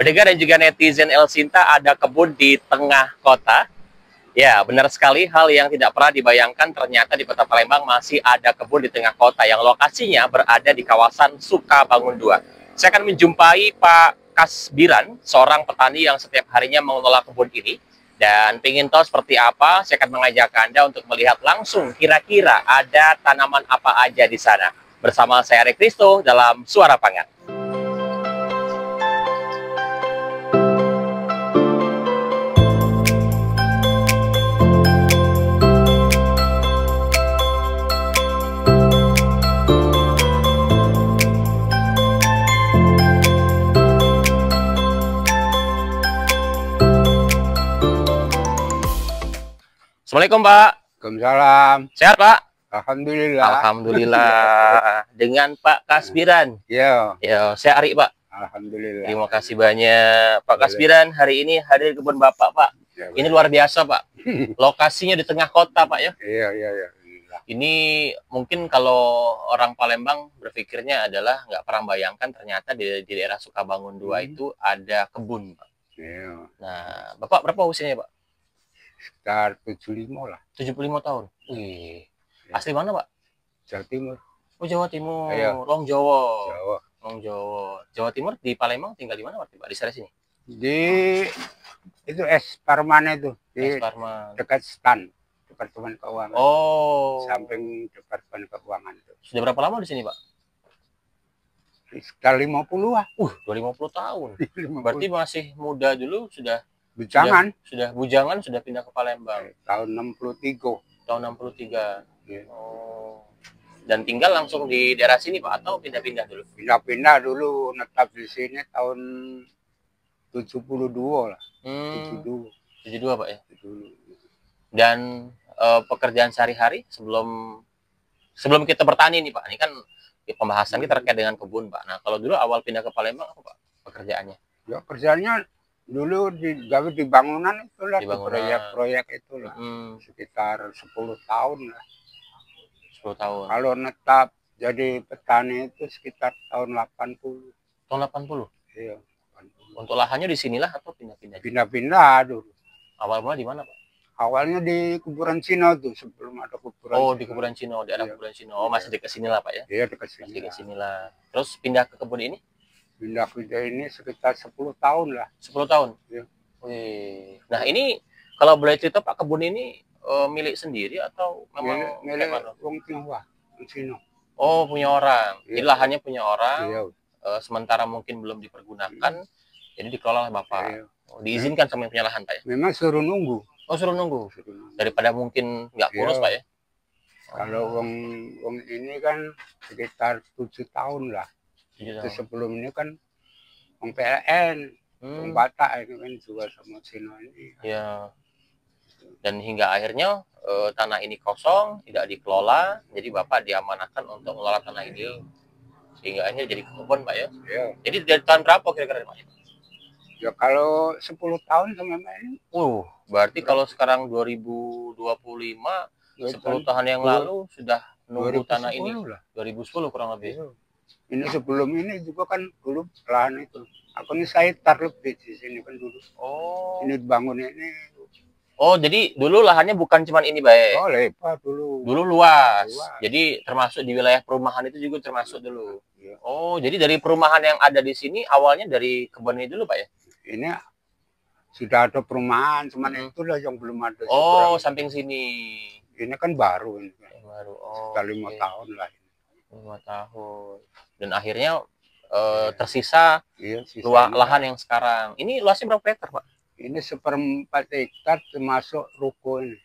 Pendengar dan juga netizen El Sinta, ada kebun di tengah kota. Ya, benar sekali, hal yang tidak pernah dibayangkan ternyata di Kota Palembang masih ada kebun di tengah kota yang lokasinya berada di kawasan Sukabangun 2. Saya akan menjumpai Pak Kasbiran, seorang petani yang setiap harinya mengelola kebun ini. Dan ingin tahu seperti apa, saya akan mengajak Anda untuk melihat langsung kira-kira ada tanaman apa aja di sana. Bersama saya Ari Kristo dalam Suara Pangan. Assalamualaikum Pak. Waalaikumsalam. Sehat Pak? Alhamdulillah. Alhamdulillah. Dengan Pak Kasbiran. Ya. Ya, saya Ari Pak. Alhamdulillah. Terima kasih banyak Pak Kasbiran hari ini hadir di kebun Bapak Pak. Ya, ini luar biasa Pak. Lokasinya di tengah kota Pak ya. Iya, iya, iya. Ini mungkin kalau orang Palembang berpikirnya adalah nggak pernah bayangkan ternyata di daerah Sukabangun 2 itu ada kebun Pak. Iya. Nah, Bapak berapa usianya Pak? Sekitar 75 lah. 75 tahun. Wih. Asli mana Pak? Jawa Timur. Oh, Jawa Timur. Ayo. Long Jawa. Jawa. Long Jawa. Jawa Timur di Palembang tinggal di mana Pak? Di sana sini. Di itu Es Parman itu. Di Parman. dekat STAN, Departemen Keuangan. Oh. Samping Departemen Keuangan itu. Sudah berapa lama di sini Pak? Sekitar 50 lah. 50 tahun. 50. Berarti masih muda dulu sudah Bujangan. Sudah bujangan sudah pindah ke Palembang. Tahun 63. Tahun 63. Ya. Oh. Dan tinggal langsung di daerah sini Pak atau pindah-pindah dulu? Pindah-pindah dulu, netap di sini tahun 72 lah. 72. 72 Pak ya. Dulu. Dan pekerjaan sehari-hari sebelum kita bertani nih Pak, ini kan pembahasan kita terkait dengan kebun Pak. Nah kalau dulu awal pindah ke Palembang apa Pak pekerjaannya? Ya kerjanya dulu di bangunan itulah, di proyek-proyek itulah. Sekitar 10 tahun lah. 10 tahun. Kalau netap jadi petani itu sekitar tahun 80. Tahun 80? Iya. 80. Untuk lahannya di sinilah atau pindah-pindah? Pindah-pindah dulu. Awal mula di mana Pak? Awalnya di kuburan Cino tuh, sebelum ada kuburan. Oh, di kuburan Cino, di daerah kuburan Cino. Oh, masih dekat sini lah Pak ya? Iya, dekat sini. Masih dekat sinilah. Terus pindah ke kebun ini? Pindah ke ini sekitar 10 tahun lah. 10 tahun? Iya. Wih. Nah ini kalau boleh cerita Pak, kebun ini milik sendiri atau memang milik Wong Tionghoa, Cino. Oh, punya orang. Iya. Jadi lahannya punya orang. Iya. Sementara mungkin belum dipergunakan, jadi dikelola oleh Bapak. Iya. Oh, diizinkan sama yang punya lahan Pak ya? Memang suruh nunggu. Oh, suruh nunggu. Daripada mungkin nggak kurus Iya. Pak ya? Kalau wong ini kan sekitar 7 tahun lah. Itu sebelum ini kan wong PLN, wong Batak ini kan jual sama Cino ini. Iya. Dan hingga akhirnya tanah ini kosong, tidak dikelola, jadi Bapak diamanahkan untuk mengelola tanah ini. Sehingga akhirnya jadi kebun Pak ya? Iya. Jadi dari tahun berapa kira-kira Pak? Ya kalau 10 tahun sama ini. Berarti kalau sekarang 2025, 10 tahun yang lalu sudah nunggu tanah ini. Lah. 2010 kurang lebih. Iya. Ini sebelum ini juga kan dulu lahan itu. Aku ini saya taruh di sini kan dulu. Oh. Ini bangun ini. Oh, jadi dulu lahannya bukan cuma ini, Baik. Oh, lebar dulu. Dulu luas. Jadi termasuk di wilayah perumahan itu juga termasuk dulu. Iya. Oh, jadi dari perumahan yang ada di sini awalnya dari kebun ini dulu, Pak ya? Ini sudah ada perumahan, cuman itulah yang belum ada. Oh, samping sini. Ini kan baru ini. Baru. Oh. Sekitar 5 tahun lah. 5 tahun. Dan akhirnya tersisa iya, lahan yang sekarang. Ini luasnya berapa hektar, Pak? Ini 1/4 hektar termasuk ruko ini.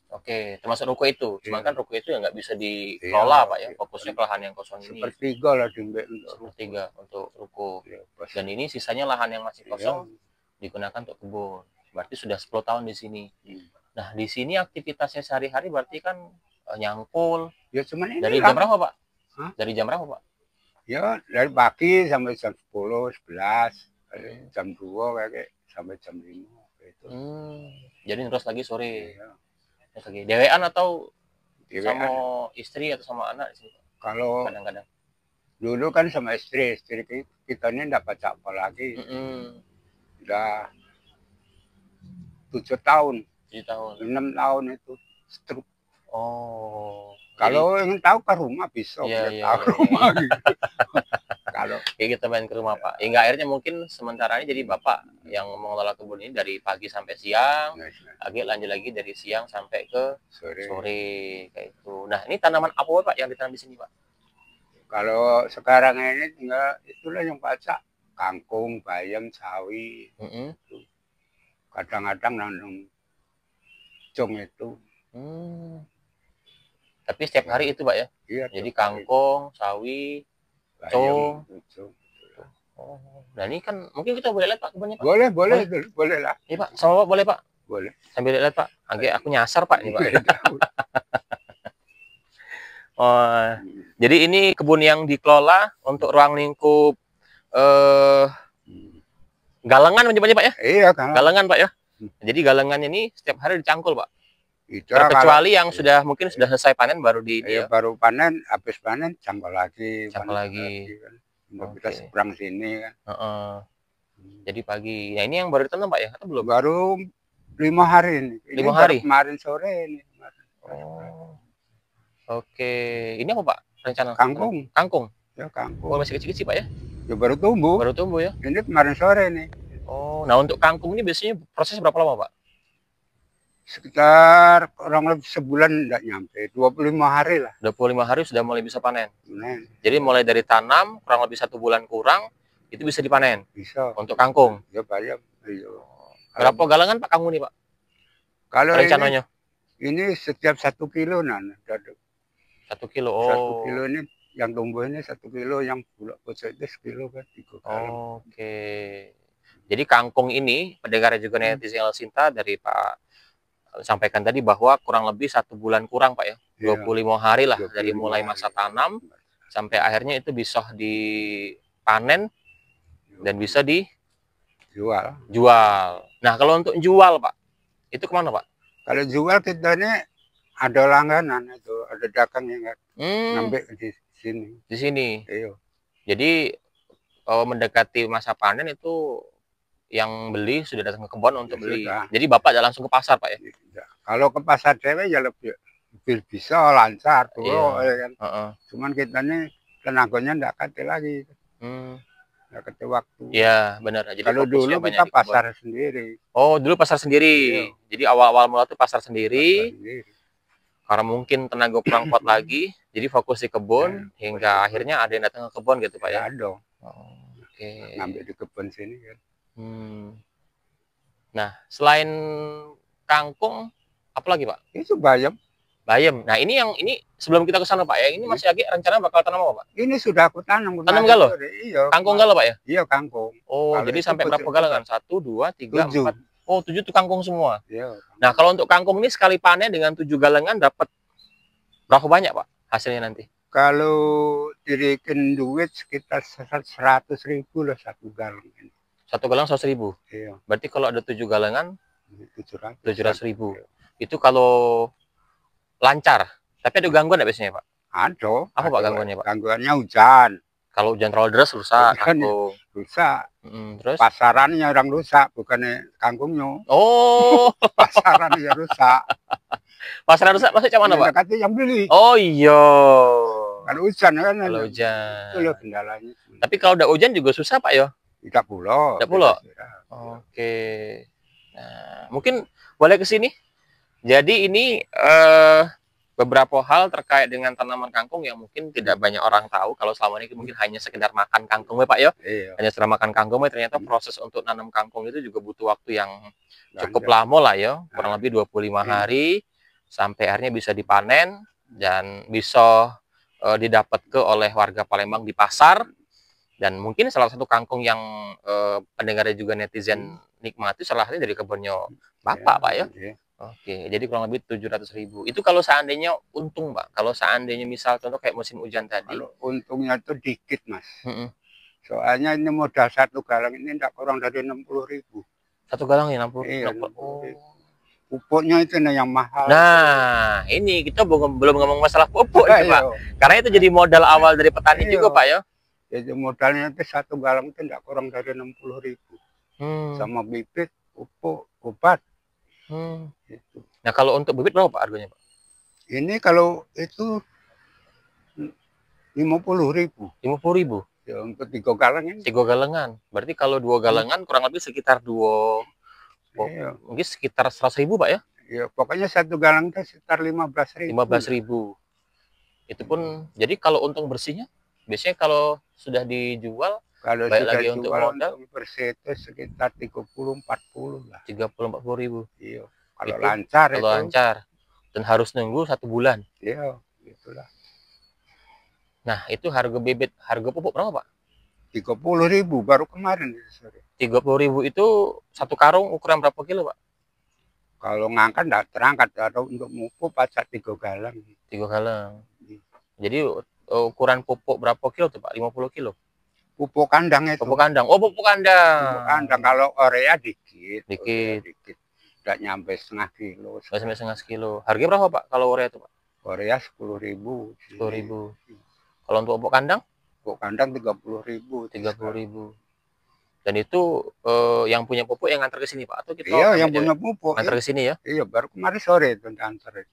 Oke, termasuk ruko itu. Cuma Iya. kan ruko itu ya nggak bisa dikelola, Pak ya. Iya. Fokusnya ke lahan yang kosong ini. Sepertiga lah untuk Sepertiga untuk ruko. Iya, Dan ini sisanya lahan yang masih kosong digunakan untuk kebun. Berarti sudah 10 tahun di sini. Nah, di sini aktivitasnya sehari-hari berarti kan nyangkul. Ya cuman ini Dari jam berapa, Pak? Hah? Dari jam berapa, Pak? Ya dari pagi sampai jam 10, 11, jam 2 kayak sampai jam 5 gitu. Jadi terus lagi sore. Iya. Terus lagi dewean atau Dewean. sama istri atau sama anak di sini, Pak? Kalau Kadang-kadang. dulu kan sama istri kita ini dapat apa lagi. Udah 7 tahun, 7 tahun. 6 tahun itu stroke. Oh. Kalau ingin tahu ke rumah bisa, Iya, biar iya, tahu iya, rumah gitu. Kalau kayak kita main ke rumah Pak. Hingga akhirnya mungkin sementara ini jadi Bapak yang mengelola kebun ini dari pagi sampai siang, lagi lanjut lagi dari siang sampai ke sore kayak itu. Nah, ini tanaman apa Pak yang ditanam di sini Pak? kalau sekarang ini tinggal itulah yang baca kangkung, bayam, sawi. Kadang-kadang nanam cung itu. Tapi setiap hari itu Pak ya? Iya. Jadi kangkung, sawi, cung. Oh, nah ini kan mungkin kita boleh lihat Pak kebunnya Pak? Boleh lah. Iya Pak, sama Pak boleh Pak? Boleh. Sambil lihat Pak, aku nyasar Pak ini Pak. Oh, jadi ini kebun yang dikelola untuk ruang lingkup galengan menyebutnya Pak ya? Iya, galengan Pak ya. Jadi galengannya ini setiap hari dicangkul Pak. Terkecuali yang sudah mungkin sudah selesai panen baru baru panen, habis panen cangkul lagi. Cangkul lagi. Kan. Kita seberang sini kan. Jadi pagi. Nah ini yang baru ditanam Pak ya? Atau belum? Baru 5 hari ini. 5 hari? Kemarin sore ini. Oh. Oke. Ini apa Pak rencana? Kangkung. Kangkung? Ya kangkung. Oh masih kecil-kecil Pak ya? Ya baru tumbuh. Baru tumbuh ya? Ini kemarin sore nih. Oh, nah untuk kangkung ini biasanya proses berapa lama Pak? Sekitar kurang lebih sebulan enggak nyampe, 25 hari lah. 25 hari sudah mulai bisa panen. Jadi mulai dari tanam kurang lebih 1 bulan kurang itu bisa dipanen. Bisa. Untuk kangkung. Ya bayam. Berapa galangan Pak kangkung ini Pak? Kalau rencananya? Ini setiap 1 kilo 1 kilo. Oh. 1 kilo ini yang tumbuh ini 1 kilo, yang bulak pojok itu 1 kilo kan 3 galang. Oke. Jadi kangkung ini pendengar juga netizen Elsinta dari Pak sampaikan tadi bahwa kurang lebih 1 bulan kurang Pak ya, 25 hari lah dari mulai masa tanam sampai akhirnya itu bisa dipanen dan bisa dijual. Nah kalau untuk jual Pak, itu kemana Pak? Kalau jual kita ini ada langganan itu, ada dagang yang ngambil di sini. Di sini. Iya. Jadi mendekati masa panen itu yang beli sudah datang ke kebun untuk beli. Jadi Bapak tidak langsung ke pasar Pak ya? Kalau ke pasar cewek ya lebih bisa lancar tuh. Ya kan? Cuman kita ini tenaganya tidak kate lagi. Tidak kate waktu. Iya benar. Jadi kalau dulu kita pasar sendiri. Oh dulu pasar sendiri. Jadi awal-awal mula tuh pasar sendiri. Karena mungkin tenaga kurang kuat lagi, jadi fokus di kebun hingga akhirnya ada yang datang ke kebun gitu Pak ya? Ada. Oke. Ngambil di kebun sini kan. Nah, selain kangkung, apa lagi Pak? Itu bayam. Bayam. Nah, ini sebelum kita ke sana Pak ya, ini masih lagi rencana bakal tanam apa Pak? Ini sudah aku tanam. Tanam galau? Iya. Kangkung galau Pak ya? Iya, kangkung. Oh, kalau jadi sampai berapa galangan? 1, 2, 3, 4. Oh, 7 itu kangkung semua. Iya. Nah, kalau untuk kangkung ini sekali panen dengan 7 galangan dapat berapa banyak Pak hasilnya nanti? Kalau dirikin duit sekitar 100.000 lah 1 galang. 1 galang 100.000. Iya. Berarti kalau ada 7 galangan 700.000. Iya. Itu kalau lancar. Tapi ada gangguan nggak biasanya Pak? Ada. Apa Pak gangguannya Pak? Gangguannya hujan. Kalau hujan terlalu deras rusak kangkung. Rusak. Terus? Pasarannya orang rusak, bukannya kangkungnya. Oh. Pasarannya rusak. Pasaran rusak maksudnya mana Pak? Katanya yang beli. Oh iya. Kalau hujan kan. Kalau hujan. Itu loh kendalanya. Tapi kalau udah hujan juga susah Pak ya? Tidak pula. Tidak pula. Oke. Nah, mungkin boleh ke sini. Jadi ini beberapa hal terkait dengan tanaman kangkung yang mungkin tidak banyak orang tahu. Kalau selama ini mungkin hanya sekedar makan kangkung Pak ya. Iya. Hanya sekedar makan kangkung, ternyata proses untuk nanam kangkung itu juga butuh waktu yang cukup lama lah ya. Kurang lebih 25 hari sampai akhirnya bisa dipanen dan bisa didapat oleh warga Palembang di pasar. Dan mungkin salah satu kangkung yang pendengarnya juga netizen nikmati salah satunya dari kebunnya Bapak Pak ya. Oke, jadi kurang lebih 700.000. Itu kalau seandainya untung Pak. Kalau seandainya misal contoh kayak musim hujan tadi. Kalau untungnya itu dikit Mas. Soalnya ini modal 1 galang ini tidak kurang dari 60.000. 1 galang ya 60. Iya, pupuknya itu yang mahal. Nah, ini kita belum ngomong masalah pupuk itu Pak. Karena itu jadi modal awal dari petani juga Pak ya. Jadi modalnya itu 1 galang itu tidak kurang dari 60.000. sama bibit, pupuk, obat. Gitu. Nah, kalau untuk bibit berapa Pak harganya, Pak? Ini kalau itu 50.000. 50.000. Ya, untuk 3 galang ini. 3 galengan. Berarti kalau 2 galengan kurang lebih sekitar Iya. mungkin sekitar 100.000 Pak ya? Ya, pokoknya 1 galang itu sekitar 15.000. 15.000. Itu pun jadi kalau untung bersihnya biasanya kalau sudah dijual Kalau baik sudah lagi untuk jual modal untuk bersih itu sekitar 30-40 lah. 30-40.000. Iya. Kalau Itu lancar kalau itu. lancar dan harus nunggu 1 bulan. Iya, itulah. Nah, itu harga bibit, harga pupuk berapa, Pak? 30.000 baru kemarin. 30.000 itu satu karung ukuran berapa kilo, Pak? Kalau ngangkat enggak terangkat, atau untuk pupuk pacar 3 galang. 3 galang. Jadi ukuran pupuk berapa kilo tuh, Pak? 50 kilo. Pupuk kandang itu. Pupuk kandang. Oh, pupuk kandang. Pupuk kandang. Kalau urea dikit. Dikit. Enggak nyampe setengah kilo. Nggak sampai setengah kilo. Harganya berapa, Pak, kalau urea itu, Pak? Urea 10.000. 10.000. Kalau untuk pupuk kandang? Pupuk kandang 30.000. 30.000. Dan itu yang punya pupuk yang ngantar ke sini, Pak? Atau kita iya, yang punya pupuk. ngantar ke sini ya? Iya, baru kemarin sore itu ngantar.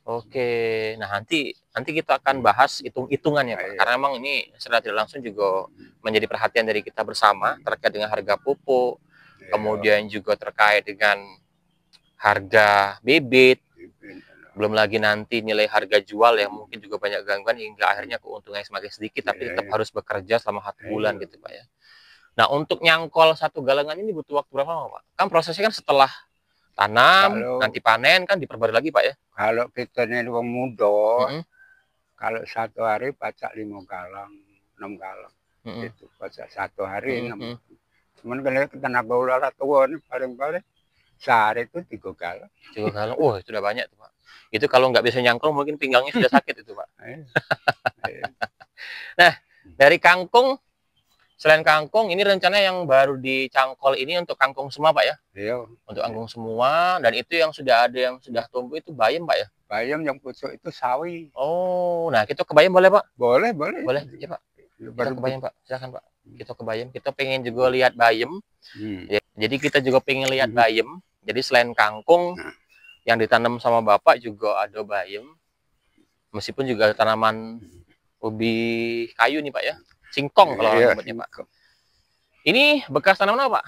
Oke, nah nanti kita akan bahas hitung-hitungannya, Pak. Karena memang ini secara tidak langsung juga menjadi perhatian dari kita bersama terkait dengan harga pupuk, kemudian juga terkait dengan harga bibit, belum lagi nanti nilai harga jual yang mungkin juga banyak gangguan hingga akhirnya keuntungannya semakin sedikit, tapi tetap harus bekerja selama 1 bulan gitu, Pak ya. Nah, untuk nyangkol 1 galengan ini butuh waktu berapa lama, Pak? Kan prosesnya kan setelah tanam, nanti panen kan diperbarui lagi, Pak ya? Kalau kita ini wong muda, kalau 1 hari pacak 5 galang, 6 galang. Itu pacak 1 hari 6. Cuman kalau kita naga ular tua ini paling-paling sehari itu 3 galang. 3 galang, wah itu udah banyak tuh, Pak. Itu kalau nggak bisa nyangkul mungkin pinggangnya sudah sakit itu, Pak. Nah, dari kangkung, selain kangkung, ini rencana yang baru dicangkol ini untuk kangkung semua, Pak ya? Iya. Untuk kangkung semua, dan itu yang sudah ada yang sudah tumbuh itu bayam, Pak ya? Bayam yang pucuk itu sawi. Oh, nah kita ke bayam boleh, Pak? Boleh, boleh. Boleh, ya Pak. Kita ke bayam, Pak. Silakan, Pak. Kita ke bayam. Kita pengen juga lihat bayam. Ya, jadi kita juga pengen lihat bayam. Jadi selain kangkung, yang ditanam sama Bapak juga ada bayam. Meskipun juga ada tanaman ubi kayu nih, Pak ya. Singkong kalau orang nyebutnya, Pak. Ini bekas tanaman apa, Pak?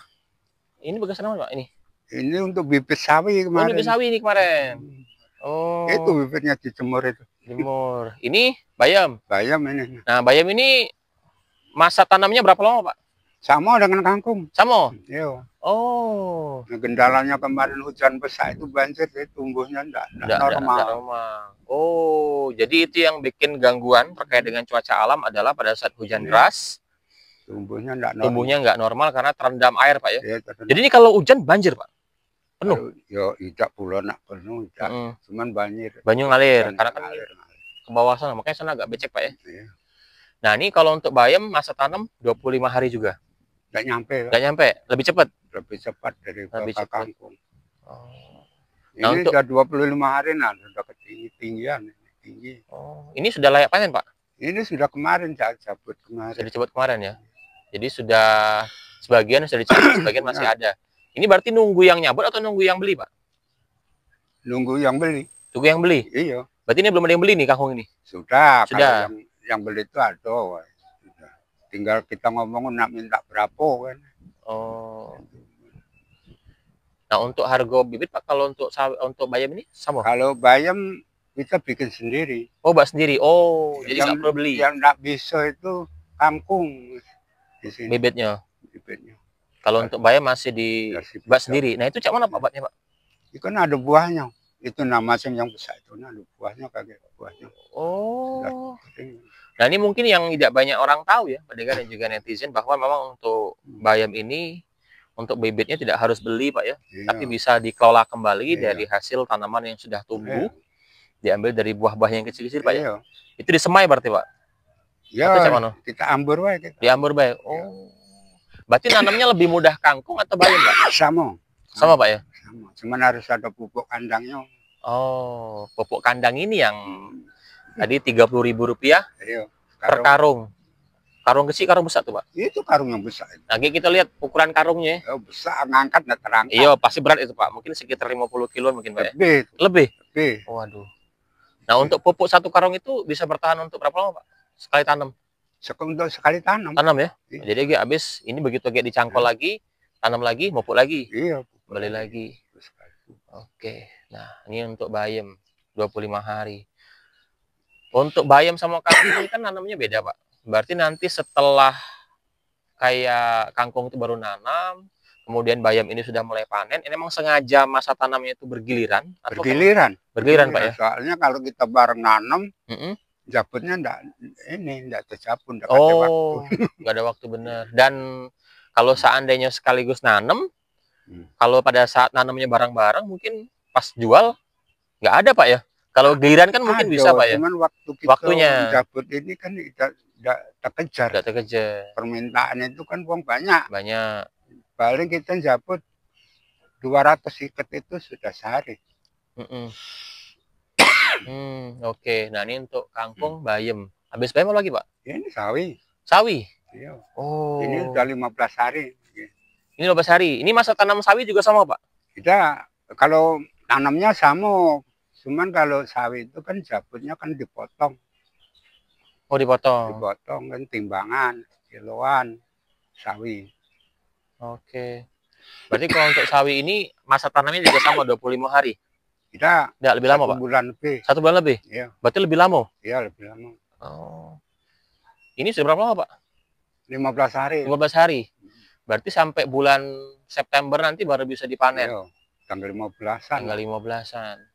Ini bekas tanaman, Pak? Ini untuk bibit sawi kemarin. Oh, bibit sawi ini kemarin. Oh. Itu bibitnya dijemur itu. Jemur. Ini bayam. Bayam ini. Nah, bayam ini masa tanamnya berapa lama, Pak? Sama dengan kangkung. Sama? Iya. Oh. Nah, kendalanya kemarin hujan besar itu banjir, tumbuhnya enggak normal. Oh, jadi itu yang bikin gangguan terkait dengan cuaca alam adalah pada saat hujan deras, tumbuhnya enggak normal karena terendam air, Pak ya. Iya, jadi ini kalau hujan banjir, Pak? Penuh? Yo, tidak pula nak penuh, tidak. Cuman banjir. Banyu ngalir, karena kan ke bawah sana, makanya sana agak becek, Pak ya. Iya. Nah, ini kalau untuk bayam masa tanam 25 hari juga. Nggak nyampe. Nggak nyampe, lebih cepat? Lebih cepat dari kangkung. Oh. Nah, ini sudah 25 hari, nah sudah ketinggian. Tinggi. Oh, ini sudah layak panen, Pak? Ini sudah kemarin, cabut kemarin. Sudah dicabut kemarin ya? Jadi sudah sebagian sudah dicabut, sebagian masih ada. Ini berarti nunggu yang nyabut atau nunggu yang beli, Pak? Nunggu yang beli. Tunggu yang beli? Iya. Berarti ini belum ada yang beli nih kangkung ini? Sudah. Sudah. Yang beli itu ada. Sudah. Tinggal kita ngomong nak minta berapa kan. Oh. Nah, untuk harga bibit, Pak, kalau untuk bayam ini sama? Kalau bayam kita bikin sendiri. Oh, Mbak sendiri. Oh, jadi nggak perlu beli. Yang nggak bisa itu kangkung di sini. Bibitnya. Bibitnya. Kalau untuk bayam masih di Mbak sendiri. Nah, itu cak mana Pak batnya, Pak? Itu kan ada buahnya. Itu nama yang besar itu ada buahnya kayak buahnya. Oh. Nah, ini mungkin yang tidak banyak orang tahu ya, pendengar dan juga netizen, bahwa memang untuk bayam ini untuk bibitnya tidak harus beli, Pak ya. Iya. Tapi bisa dikelola kembali dari hasil tanaman yang sudah tumbuh. Diambil dari buah-buah yang kecil-kecil, Pak ya. Itu disemai berarti, Pak? Iya. Kita ambur baik. Diambur baik. Oh. Berarti nanamnya lebih mudah kangkung atau bayam, Pak? Sama, Pak ya? Sama. Cuman harus ada pupuk kandangnya. Oh, pupuk kandang ini yang tadi Rp30.000 per karung. Karung kecil, karung besar tuh, Pak? Itu karung yang besar. Nah, kita lihat ukuran karungnya. Oh, besar, ngangkat nggak terangkat. Iya, pasti berat itu, Pak. Mungkin sekitar 50 kilo mungkin, Pak. Lebih. Ya? Lebih? Lebih. Waduh. Nah, untuk pupuk satu karung itu bisa bertahan untuk berapa lama, Pak? Sekali tanam? Untuk sekali tanam. Tanam ya? Iya. Jadi habis ini begitu dicangkol lagi, tanam lagi, pupuk lagi. Iya. Kembali lagi. Oke. Nah, ini untuk bayam 25 hari. Untuk bayam sama kangkung ini kan nanamnya beda, Pak. Berarti nanti setelah kayak kangkung itu baru nanam, kemudian bayam ini sudah mulai panen, ini memang sengaja masa tanamnya itu bergiliran? Atau bergiliran. Bergiliran, Pak ya? Soalnya kalau kita bareng nanam, jabutnya enggak terjabut, enggak ada waktu. Enggak ada waktu bener. Dan kalau seandainya sekaligus nanam, kalau pada saat nanamnya bareng-bareng, mungkin pas jual nggak ada, Pak ya? Kalau giliran kan mungkin bisa, Pak ya? Cuman waktunya jabut ini kan tidak terkejar. Tidak terkejar. Permintaan itu kan uang banyak. Banyak. Paling kita jabut 200 ikat itu sudah sehari. Oke. Nah, ini untuk kangkung, bayam. Habis bayam apa lagi, Pak? Ini sawi. Sawi? Iya. Oh. Ini udah 15 hari. Ini 15 hari. Ini masa tanam sawi juga sama, Pak? Kita kalau tanamnya sama. Cuman kalau sawi itu kan jabutnya kan dipotong. Oh, dipotong. Dipotong kan timbangan, kiloan sawi. Oke. Berarti kalau untuk sawi ini masa tanamnya juga sama 25 hari? Tidak lebih lama, Pak? 1 bulan lebih. 1 bulan lebih? Iya. Berarti lebih lama? Iya, lebih lama. Oh. Ini sudah berapa lama, Pak? 15 hari. 15 hari. Berarti sampai bulan September nanti baru bisa dipanen. Iya, tanggal 15-an. Tanggal 15-an.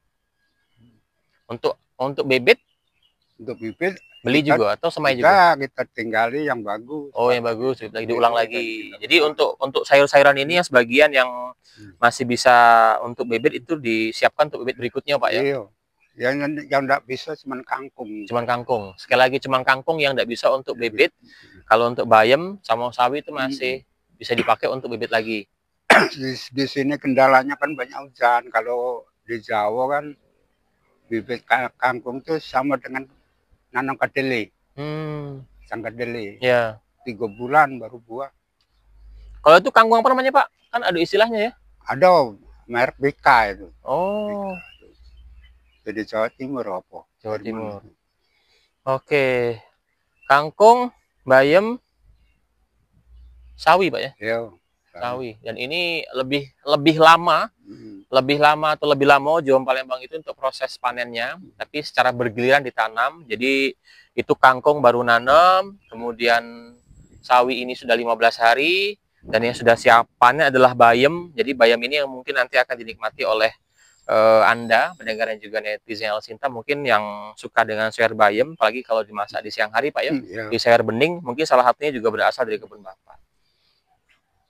Untuk bibit? Untuk bibit beli juga atau semai juga? Kita tinggali yang bagus. Oh, yang bagus, lagi diulang lagi. Jadi untuk sayur-sayuran ini yang sebagian yang masih bisa untuk bibit itu disiapkan untuk bibit berikutnya, Pak ya? Iya. Yang enggak bisa cuman kangkung. Cuman kangkung. Sekali lagi cuman kangkung yang enggak bisa untuk bibit. Kalau untuk bayam sama sawi itu masih bisa dipakai untuk bibit lagi. Di sini kendalanya kan banyak hujan. Kalau di Jawa kan bibit kangkung itu sama dengan nanam kedelai. Sang kedelai. Ya. 3 bulan baru buah. Kalau itu kangkung apa namanya, Pak? Kan ada istilahnya ya? Ada merek BK itu. Oh. Jadi Jawa Timur apa? Jawa Timur. Oke. Kangkung, bayam, sawi, Pak ya? Iya. Sawi. Dan ini lebih lama atau lebih lama Jawa Palembang itu untuk proses panennya, tapi secara bergiliran ditanam. Jadi itu kangkung baru nanam, kemudian sawi ini sudah 15 hari, dan yang sudah siap panen adalah bayam. Jadi bayam ini yang mungkin nanti akan dinikmati oleh Anda, pendengar dan juga netizen Elsinta, mungkin yang suka dengan sayur bayam, apalagi kalau dimasak di siang hari, Pak ya, di sayur bening, mungkin salah satunya juga berasal dari kebun Bapak.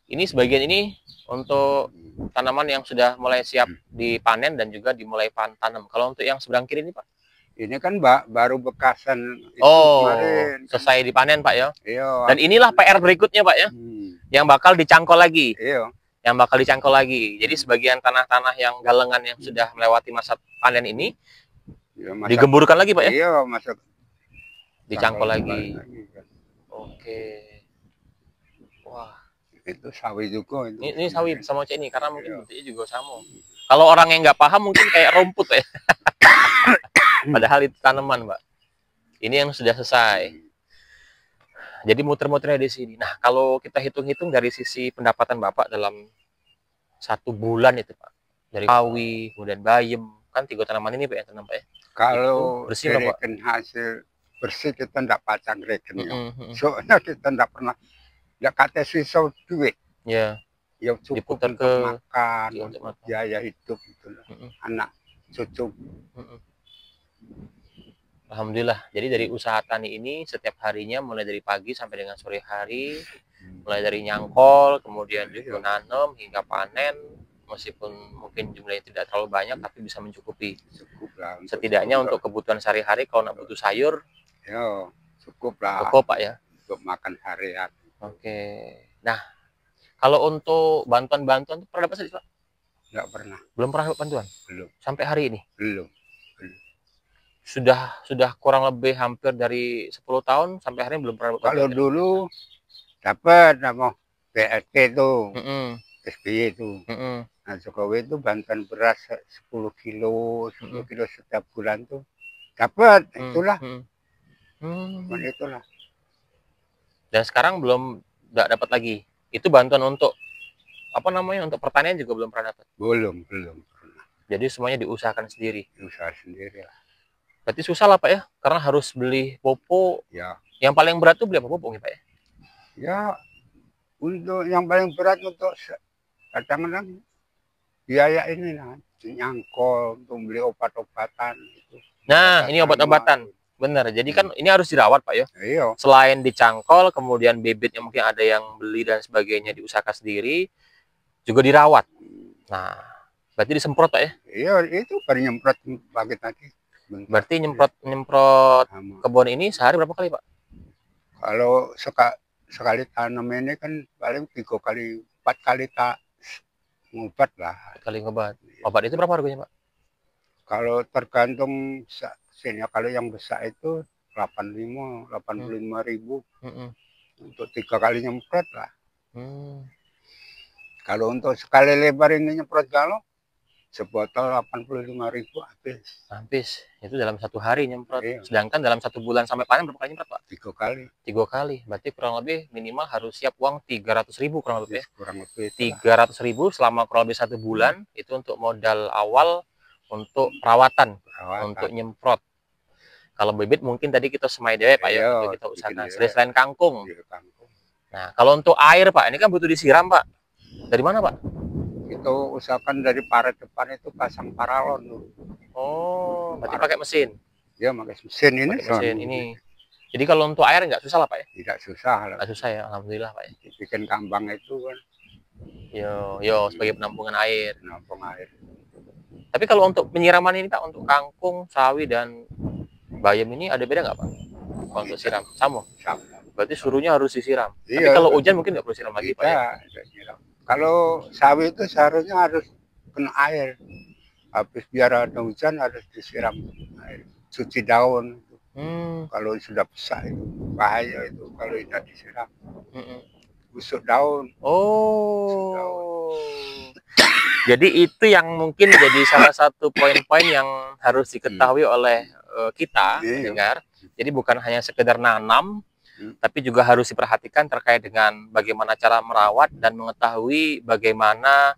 Ini sebagian ini untuk tanaman yang sudah mulai siap dipanen dan juga dimulai tanam. Kalau untuk yang seberang kiri ini, Pak? Ini kan baru bekasan itu kemarin. Selesai dipanen, Pak ya? Iya. Dan inilah PR berikutnya, Pak ya? Yang bakal dicangkol lagi. Iya. Yang bakal dicangkol lagi. Jadi sebagian tanah-tanah yang galengan yang sudah melewati masa panen ini digemburkan lagi, Pak ya? Iya, masuk. Dicangkol lagi. Oke. Wah. Itu sawi juga. Ini sawi sama cek ini karena mungkin bentuknya juga sama. Kalau orang yang nggak paham mungkin kayak rumput ya. Padahal itu tanaman, Pak. Ini yang sudah selesai. Jadi muter-muternya di sini. Nah, kalau kita hitung-hitung dari sisi pendapatan Bapak dalam 1 bulan itu, Pak. Dari sawi, kemudian bayam, kan 3 tanaman ini, Pak, yang tanam, Pak ya. Kalau bersih, Pak. Hasil bersih kita enggak pacang rekennya. Soalnya kita enggak pernah kata sisa duit. Ya. Ya cukup diputar untuk makan, untuk biaya hidup gitu. Anak cucu. Alhamdulillah. Jadi dari usaha tani ini setiap harinya mulai dari pagi sampai dengan sore hari, mulai dari nyangkol, kemudian juga nanam hingga panen, meskipun mungkin jumlahnya tidak terlalu banyak tapi bisa mencukupi. Cukup lah. Setidaknya untuk kebutuhan sehari-hari kalau nak butuh sayur, ya cukup lah. Cukup, Pak ya. Untuk makan harian. Oke. Nah, kalau untuk bantuan-bantuan pernah dapat sih, Pak? Enggak pernah. Belum pernah dapat bantuan? Belum. Sampai hari ini? Belum. sudah kurang lebih hampir dari 10 tahun sampai hari ini belum pernah dapat Kalau bantuan. dulu dapat nama PST tuh, Mm-mm, SBY itu. mm-mm, Nah, Jokowi itu bantuan beras 10 kilo mm-mm, setiap bulan tuh dapat. mm, Itulah, mm, cuman mm. itulah. Dan sekarang belum nggak dapat lagi. Itu bantuan untuk apa namanya, untuk pertanian juga belum pernah dapat. Belum pernah. Jadi semuanya diusahakan sendiri. Usaha sendiri lah. Berarti susah lah Pak ya, karena harus beli pupuk. Ya, Yang paling berat tuh beli apa pupuk nih Pak ya? ya untuk yang paling berat untuk kadang-kadang biaya ini lah, nyangkol untuk beli obat-obatan itu. Nah, ini obat-obatan. Bener. Jadi kan ini harus dirawat Pak ya. Iya. Selain dicangkol, kemudian bibitnya mungkin ada yang beli dan sebagainya diusahakan sendiri, juga dirawat. Nah, berarti disemprot Pak ya? Iya, itu baru nyemprot pagi tadi. Bentar. Berarti nyemprot kebun ini sehari berapa kali Pak? Kalau sekali tanam ini kan paling 4 kali tak ngobat lah. 4 kali ngobat. Obat itu berapa harganya Pak? Kalau tergantung sini, kalau yang besar itu 85 ribu untuk 3 kali nyemprot lah. Kalau untuk sekali lebar ini nyemprot galon, sebotol 85 ribu habis. Habis. Itu dalam 1 hari nyemprot. Iya. Sedangkan dalam 1 bulan sampai panen berapa kali nyemprot Pak? 3 kali. 3 kali. Berarti kurang lebih minimal harus siap uang 300 ribu kurang lebih ya. Kurang lebih 300 ribu selama kurang lebih 1 bulan. Itu untuk modal awal untuk perawatan. Untuk nyemprot. Kalau bibit mungkin tadi kita semai dewe Pak ya, untuk kita usahakan. Selain kangkung. Nah, kalau untuk air Pak, ini kan butuh disiram Pak. Dari mana Pak? Itu usahakan dari parit depan itu pasang paralon dulu. Oh, berarti pakai mesin. Ya, pakai mesin ini. Mesin ini. Jadi kalau untuk air nggak susah lah Pak ya? Tidak susah lah. Nggak susah ya, alhamdulillah Pak ya. Bikin kambang itu kan. Yo, sebagai penampungan air. Penampung air. Tapi kalau untuk penyiraman ini Pak, untuk kangkung, sawi dan bayam ini ada beda nggak Pak? Kalau untuk siram, sama. Berarti suruhnya harus disiram. Iya, tapi kalau hujan mungkin nggak perlu siram lagi Pak ya? Kalau sawi itu seharusnya harus kena air. Habis biar ada hujan harus disiram air. Cuci daun. Kalau sudah besar itu bahaya itu kalau tidak disiram. Busuk daun. Oh. Jadi itu yang mungkin jadi salah satu poin-poin yang harus diketahui oleh kita dengar. Jadi bukan hanya sekedar nanam, tapi juga harus diperhatikan terkait dengan bagaimana cara merawat dan mengetahui bagaimana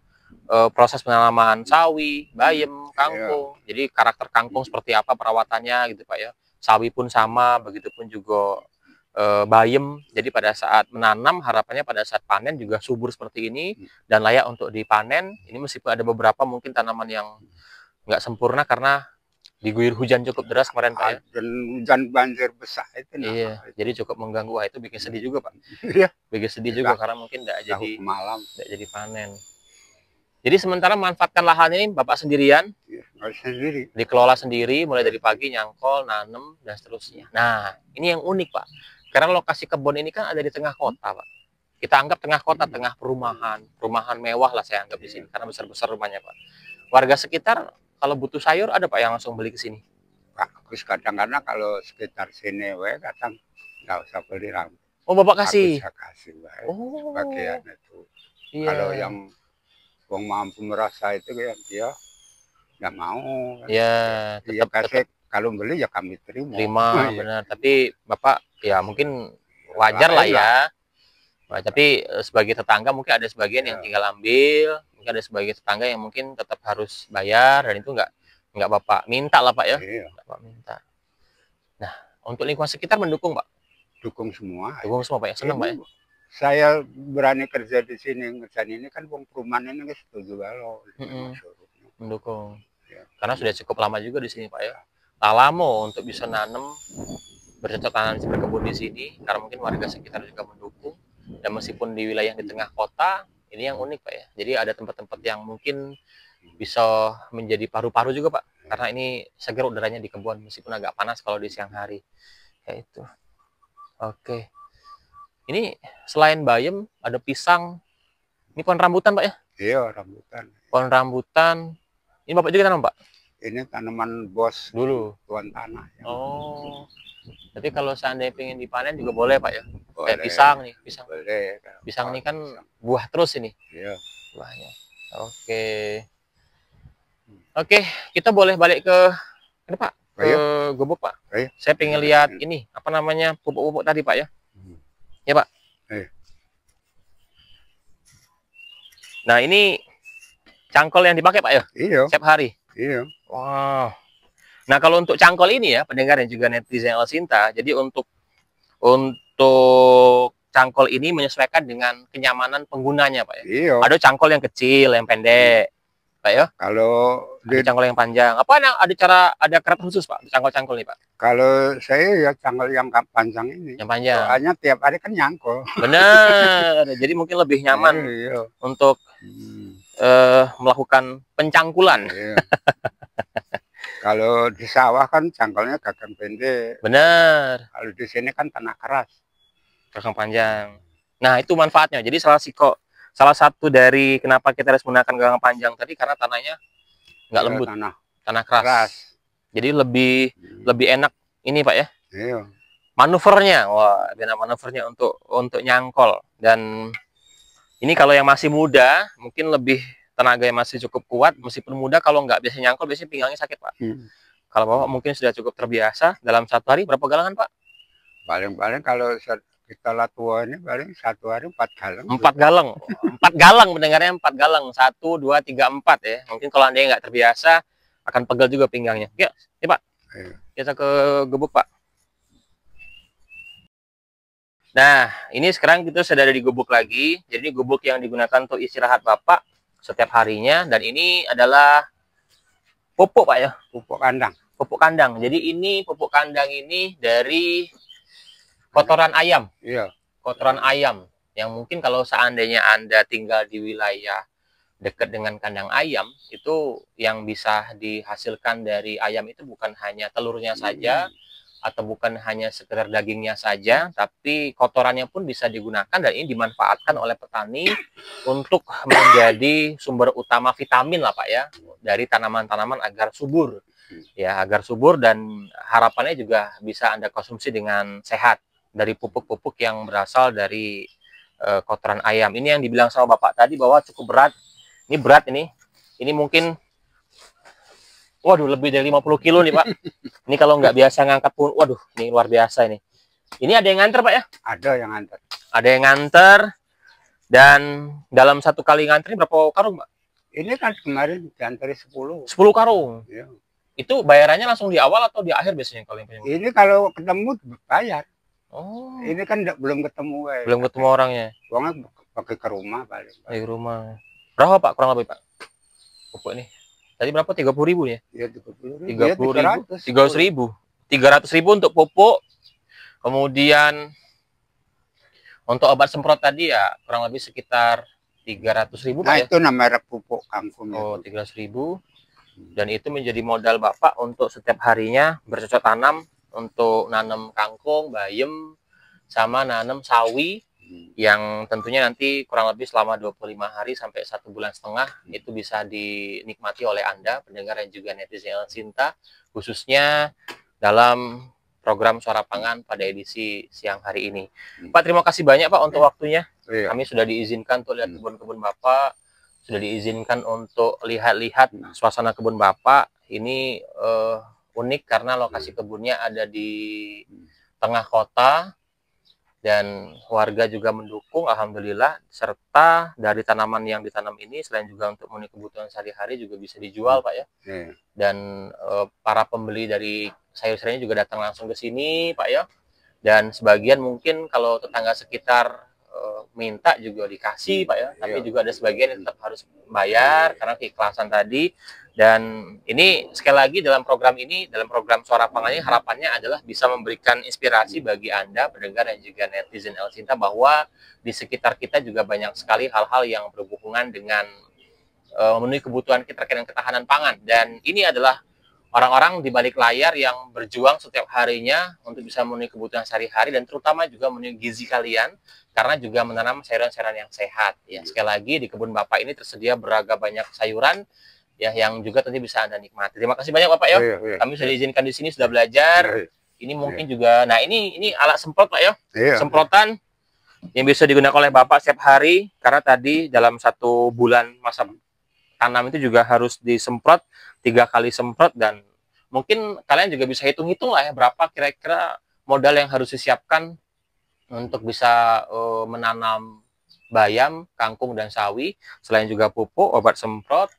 proses penanaman sawi, bayam, kangkung. Jadi karakter kangkung seperti apa perawatannya gitu Pak ya. Sawi pun sama, begitupun juga bayam. Jadi pada saat menanam harapannya pada saat panen juga subur seperti ini dan layak untuk dipanen. Ini meskipun ada beberapa mungkin tanaman yang nggak sempurna karena diguyur hujan cukup deras kemarin Pak ya. Dan hujan banjir besar itu. Iya, jadi cukup mengganggu. Wah, itu bikin sedih juga Pak. Iya. Bikin sedih juga karena mungkin nggak jadi panen. Jadi sementara memanfaatkan lahan ini Bapak sendirian, sendiri, dikelola sendiri, mulai dari pagi nyangkol, nanem dan seterusnya. Nah, ini yang unik Pak, karena lokasi kebun ini kan ada di tengah kota Pak. Kita anggap tengah kota, tengah perumahan mewah lah saya anggap di sini, karena besar-besar rumahnya Pak. Warga sekitar kalau butuh sayur ada Pak yang langsung beli ke sini. Pak, kadang-kadang kalau sekitar sini, kadang nggak usah beli ram. Oh, Bapak kasih? Aku kasih, oh. Bagian itu. Iya. Kalau yang wong mampu merasa itu ya dia nggak mau. Iya, tetap kalau beli ya kami terima. Benar. Tapi Bapak ya mungkin wajar lah ya. Nah, tapi sebagai tetangga mungkin ada sebagian yang tinggal ambil, mungkin ada sebagian tetangga yang mungkin tetap harus bayar dan itu nggak Bapak minta lah Pak ya. Iya. Bapak minta. Nah, untuk lingkungan sekitar mendukung Pak? Dukung semua. Dukung semua Pak ya, senang Pak ya. Saya berani kerja di sini, ngerjain ini kan perumahan ini setuju kalau mendukung. Ya. Karena sudah cukup lama juga di sini Pak ya. Lama untuk bisa nanam, bercocok tanam berkebun di sini, karena mungkin warga sekitar juga mendukung. Dan meskipun di wilayah di tengah kota, ini yang unik Pak ya. Jadi ada tempat-tempat yang mungkin bisa menjadi paru-paru juga Pak. Karena ini segar udaranya di kebun, meskipun agak panas kalau di siang hari. Kayak itu. Oke. Ini selain bayam, ada pisang. Ini pohon rambutan Pak ya? Iya, rambutan. Pohon rambutan. Ini Bapak juga tanam Pak? Ini tanaman bos dulu. tuan tanah. Ya. Oh, tapi kalau seandainya pengen dipanen juga boleh Pak ya? Boleh. Kayak pisang nih, pisang. Boleh. Pisang ini kan buah terus ini. Iya. Buahnya. Oke. Oke, kita boleh balik ke ini Pak, ke gubuk Pak. Saya pengen lihat ini, apa namanya, pupuk-pupuk tadi Pak ya. Ya Pak. Nah ini cangkol yang dipakai Pak ya? Iya. Setiap hari? Iya. Wow. Nah kalau untuk cangkol ini ya, pendengar yang juga netizen El Sinta, jadi untuk cangkol ini menyesuaikan dengan kenyamanan penggunanya Pak ya? Iya. Ada cangkol yang kecil, yang pendek Pak ya? Kalau ada cangkol yang panjang. Apa ada karakter khusus Pak cangkol-cangkol nih Pak? Kalau saya ya cangkol yang panjang ini. Yang panjang. Soalnya tiap hari kan nyangkol. Benar. Jadi mungkin lebih nyaman untuk melakukan pencangkulan. Iya. Kalau di sawah kan cangkolnya gagang pendek. Benar. Kalau di sini kan tanah keras. Gagang panjang. Nah itu manfaatnya. Jadi salah satu dari kenapa kita harus menggunakan gagang panjang tadi karena tanahnya nggak lembut, tanah keras. Jadi lebih enak ini Pak ya. Iya. Manuvernya, wah enak manuvernya untuk nyangkol. Dan ini kalau yang masih muda mungkin lebih tenaga yang masih cukup kuat, meskipun muda kalau nggak biasa nyangkol biasanya pinggangnya sakit Pak. Kalau Bapak mungkin sudah cukup terbiasa, dalam satu hari berapa galangan Pak? Paling kalau kita lah tua ini paling satu hari 4 galang. 4 galang. 4 galang mendengarnya 4 galang. 1, 2, 3, 4 ya. Mungkin kalau Anda nggak terbiasa akan pegel juga pinggangnya. Ya, Pak. Ayo. Kita ke gubuk Pak. Nah, ini sekarang kita sudah ada di gubuk lagi. Jadi gubuk yang digunakan untuk istirahat Bapak setiap harinya, dan ini adalah pupuk Pak ya, pupuk kandang. Pupuk kandang. Jadi ini pupuk kandang ini dari kotoran ayam. Iya. Kotoran ayam yang mungkin kalau seandainya Anda tinggal di wilayah dekat dengan kandang ayam, itu yang bisa dihasilkan dari ayam itu bukan hanya telurnya saja atau bukan hanya sekedar dagingnya saja, tapi kotorannya pun bisa digunakan, dan ini dimanfaatkan oleh petani untuk menjadi sumber utama vitamin lah Pak ya, dari tanaman-tanaman agar subur. Ya, agar subur, dan harapannya juga bisa Anda konsumsi dengan sehat dari pupuk-pupuk yang berasal dari kotoran ayam. Ini yang dibilang sama Bapak tadi bahwa cukup berat. Ini berat ini. Ini mungkin waduh, lebih dari 50 kilo nih Pak. Ini kalau nggak biasa ngangkat pun, waduh, ini luar biasa ini. Ini ada yang nganter Pak ya? Ada yang nganter. Ada yang nganter, dan dalam satu kali nganter berapa karung Pak? Ini kan kemarin diantari 10. 10 karung? Iya. Itu bayarannya langsung di awal atau di akhir biasanya kalau yang punya? Ini kalau ketemu bayar. Oh. Ini kan belum ketemu. Belum ketemu orangnya? Uangnya pakai ke rumah paling. Di rumah. Berapa Pak kurang lebih Pak? Pupuk ini? Tadi berapa? 30.000 ya? Iya, 30.000. 30.000. 300.000. 300.000 untuk pupuk. Kemudian untuk obat semprot tadi ya kurang lebih sekitar 300.000 Pak ya? Nah, itu namanya pupuk kangkung. Oh, 300.000. Dan itu menjadi modal Bapak untuk setiap harinya bercocok tanam, untuk nanam kangkung, bayam, sama nanam sawi, yang tentunya nanti kurang lebih selama 25 hari sampai 1,5 bulan itu bisa dinikmati oleh Anda, pendengar yang juga netizen El Sinta, khususnya dalam program Suara Pangan pada edisi siang hari ini. Pak, terima kasih banyak Pak untuk waktunya. Kami sudah diizinkan untuk lihat kebun-kebun Bapak, sudah diizinkan untuk lihat-lihat suasana kebun Bapak. Ini unik karena lokasi kebunnya ada di tengah kota, dan warga juga mendukung, alhamdulillah, serta dari tanaman yang ditanam ini selain juga untuk memenuhi kebutuhan sehari-hari juga bisa dijual Pak ya. Dan para pembeli dari sayur-sayurnya juga datang langsung ke sini Pak ya. Dan sebagian mungkin kalau tetangga sekitar minta juga dikasih Pak ya, tapi juga ada sebagian yang tetap harus bayar karena keikhlasan tadi. Dan ini sekali lagi dalam program ini, dalam program Suara Pangan ini, harapannya adalah bisa memberikan inspirasi bagi Anda pendengar dan juga netizen El Sinta, bahwa di sekitar kita juga banyak sekali hal-hal yang berhubungan dengan memenuhi kebutuhan kita terkait dengan ketahanan pangan. Dan ini adalah orang-orang di balik layar yang berjuang setiap harinya untuk bisa memenuhi kebutuhan sehari-hari, dan terutama juga memenuhi gizi kalian, karena juga menanam sayuran-sayuran yang sehat. Ya, sekali lagi di kebun Bapak ini tersedia beragam banyak sayuran ya, yang juga nanti bisa Anda nikmati. Terima kasih banyak Bapak ya. Kami sudah diizinkan di sini, sudah belajar. Ini mungkin juga, nah ini alat semprot Pak ya. Semprotan yang bisa digunakan oleh Bapak setiap hari, karena tadi dalam 1 bulan masa tanam itu juga harus disemprot 3 kali semprot, dan mungkin kalian juga bisa hitung-hitung lah ya berapa kira-kira modal yang harus disiapkan untuk bisa menanam bayam, kangkung, dan sawi. Selain juga pupuk, obat semprot,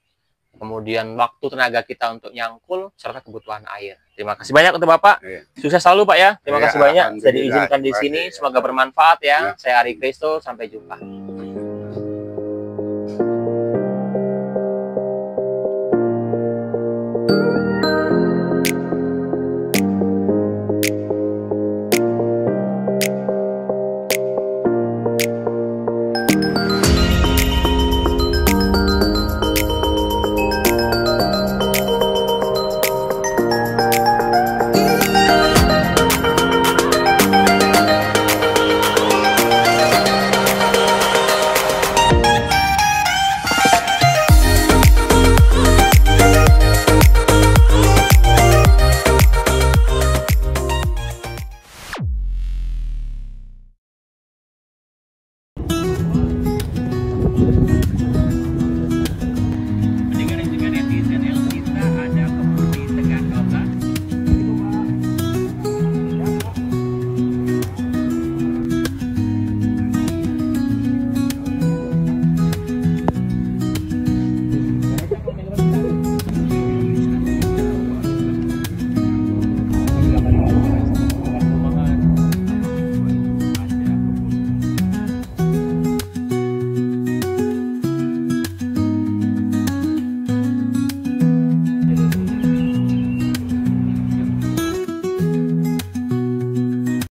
kemudian waktu tenaga kita untuk nyangkul, serta kebutuhan air. Terima kasih banyak untuk Bapak. Sukses selalu Pak ya. Terima kasih banyak sudah diizinkan di sini. Semoga bermanfaat ya. Saya Ari Kristo. Sampai jumpa.